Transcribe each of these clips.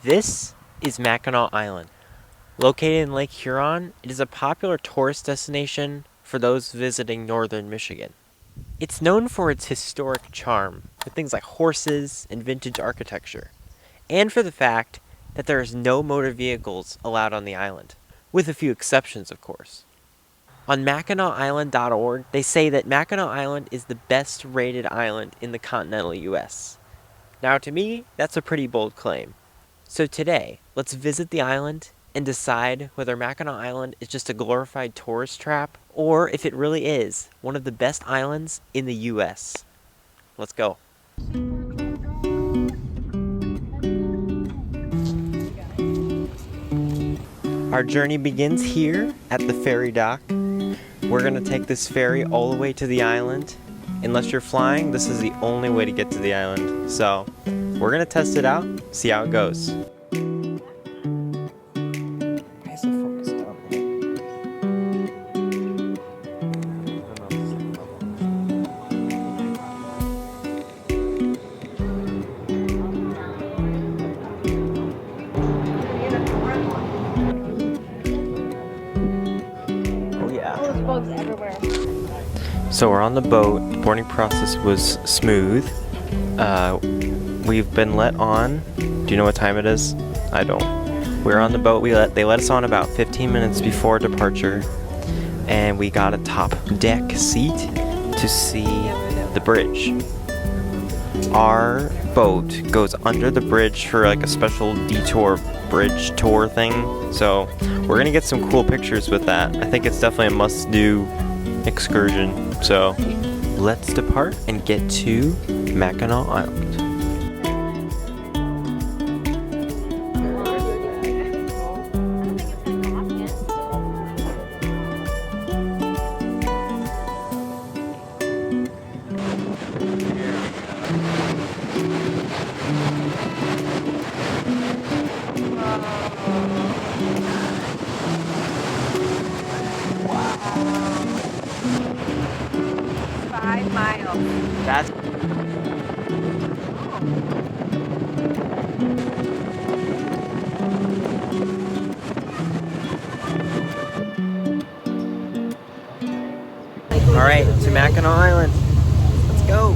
This is Mackinac Island. Located in Lake Huron, it is a popular tourist destination for those visiting northern Michigan. It's known for its historic charm, with things like horses and vintage architecture, and for the fact that there is no motor vehicles allowed on the island, with a few exceptions, of course. On MackinacIsland.org, they say that Mackinac Island is the best rated island in the continental US. Now, to me, that's a pretty bold claim. So today, let's visit the island and decide whether Mackinac Island is just a glorified tourist trap or if it really is one of the best islands in the US. Let's go. Our journey begins here at the ferry dock. We're gonna take this ferry all the way to the island. Unless you're flying, this is the only way to get to the island. So we're gonna test it out, see how it goes. So we're on the boat. The boarding process was smooth. We've been let on. Do you know what time it is? I don't. We're on the boat. They let us on about 15 minutes before departure, and we got a top deck seat to see the bridge. Our boat goes under the bridge for like a special detour bridge tour thing. So we're gonna get some cool pictures with that. I think it's definitely a must-do excursion. So let's depart and get to Mackinac Island. That's all right, to Mackinac Island. Let's go.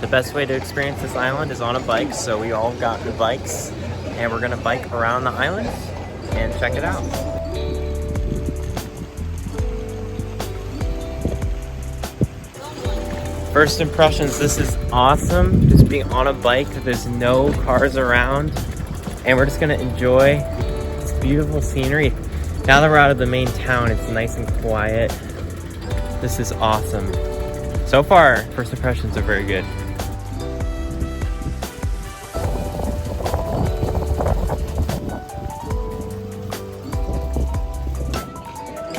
The best way to experience this island is on a bike, so we all got the bikes, and we're gonna bike around the island and check it out. First impressions, this is awesome. Just being on a bike, there's no cars around, and we're just gonna enjoy this beautiful scenery. Now that we're out of the main town, it's nice and quiet. This is awesome. So far, first impressions are very good.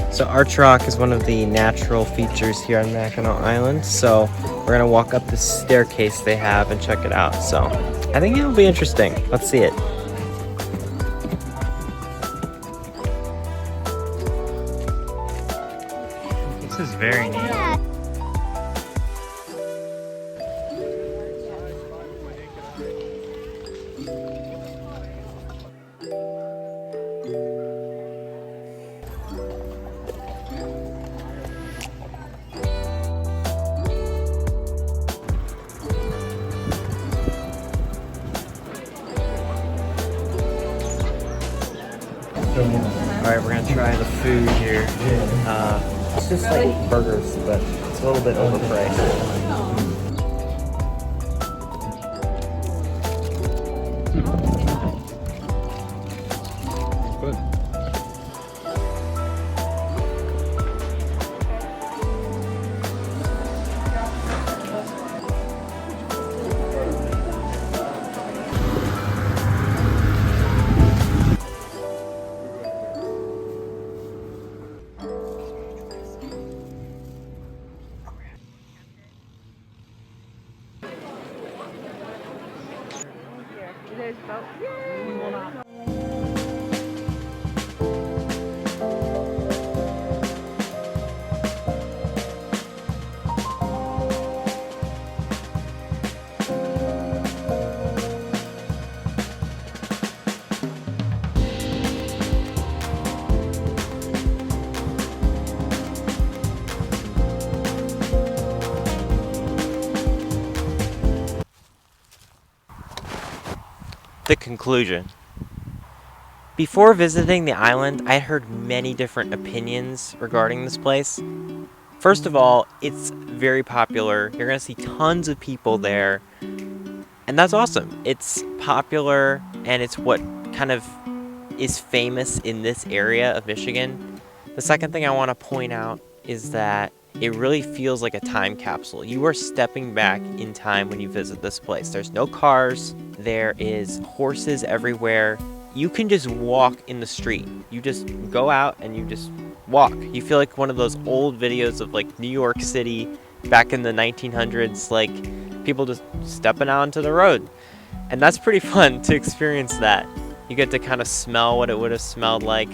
So Arch Rock is one of the natural features here on Mackinac Island, so we're gonna walk up the staircase they have and check it out. So I think it'll be interesting. Let's see it. This is very neat. Alright, we're gonna try the food here. It's just like burgers, but it's a little bit overpriced. There's both. Yay! The conclusion. Before visiting the island, I heard many different opinions regarding this place. First of all, it's very popular. You're going to see tons of people there. And that's awesome. It's popular and it's what kind of is famous in this area of Michigan. The second thing I want to point out is that it really feels like a time capsule. You are stepping back in time when you visit this place. There's no cars. There is horses everywhere. You can just walk in the street. You just go out and you just walk. You feel like one of those old videos of like New York City back in the 1900s, like people just stepping out into the road. And that's pretty fun to experience that. You get to kind of smell what it would have smelled like.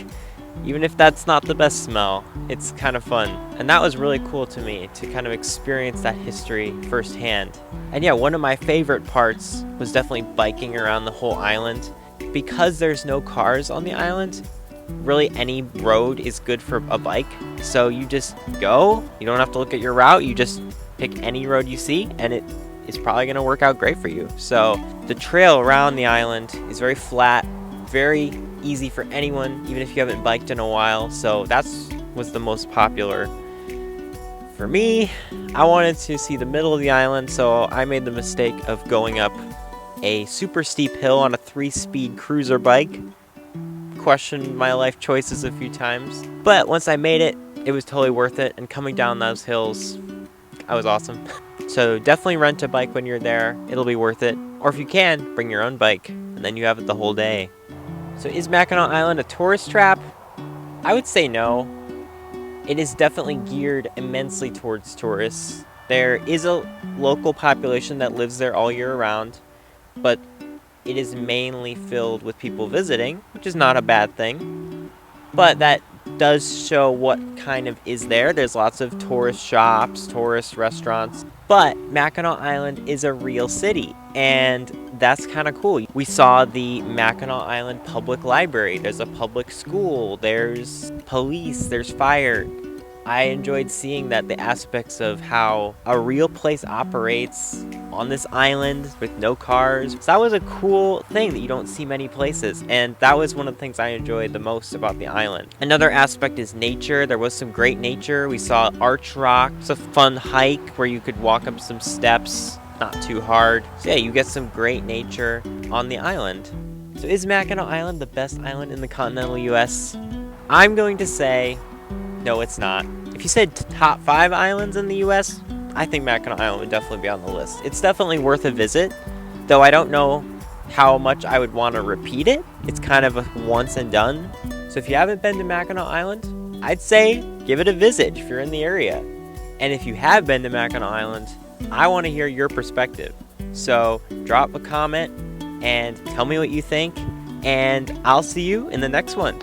Even if that's not the best smell, it's kind of fun. And that was really cool to me, to kind of experience that history firsthand. And yeah, one of my favorite parts was definitely biking around the whole island. Because there's no cars on the island, really any road is good for a bike. So you just go, you don't have to look at your route, you just pick any road you see and it is probably going to work out great for you. So the trail around the island is very flat, very easy for anyone, even if you haven't biked in a while. So was the most popular. For me, I wanted to see the middle of the island, so I made the mistake of going up a super steep hill on a 3-speed cruiser bike. Questioned my life choices a few times, but once I made it, it was totally worth it, and coming down those hills, I was awesome. So definitely rent a bike when you're there, it'll be worth it. Or if you can, bring your own bike, and then you have it the whole day. So is Mackinac Island a tourist trap? I would say no. It is definitely geared immensely towards tourists. There is a local population that lives there all year round, but it is mainly filled with people visiting, which is not a bad thing. But that does show what kind of is there. There's lots of tourist shops, tourist restaurants. But Mackinac Island is a real city, and that's kind of cool. We saw the Mackinac Island Public Library. There's a public school. There's police. There's fire. I enjoyed seeing that, the aspects of how a real place operates on this island with no cars. So that was a cool thing that you don't see many places, and that was one of the things I enjoyed the most about the island. Another aspect is nature. There was some great nature. We saw Arch Rock. It's a fun hike where you could walk up some steps, not too hard. So yeah, you get some great nature on the island. So is Mackinac Island the best island in the continental US? I'm going to say no, it's not. If you said top 5 islands in the US, I think Mackinac Island would definitely be on the list. It's definitely worth a visit, though I don't know how much I would want to repeat it. It's kind of a once and done. So if you haven't been to Mackinac Island, I'd say give it a visit if you're in the area. And if you have been to Mackinac Island, I want to hear your perspective. So drop a comment and tell me what you think, and I'll see you in the next one.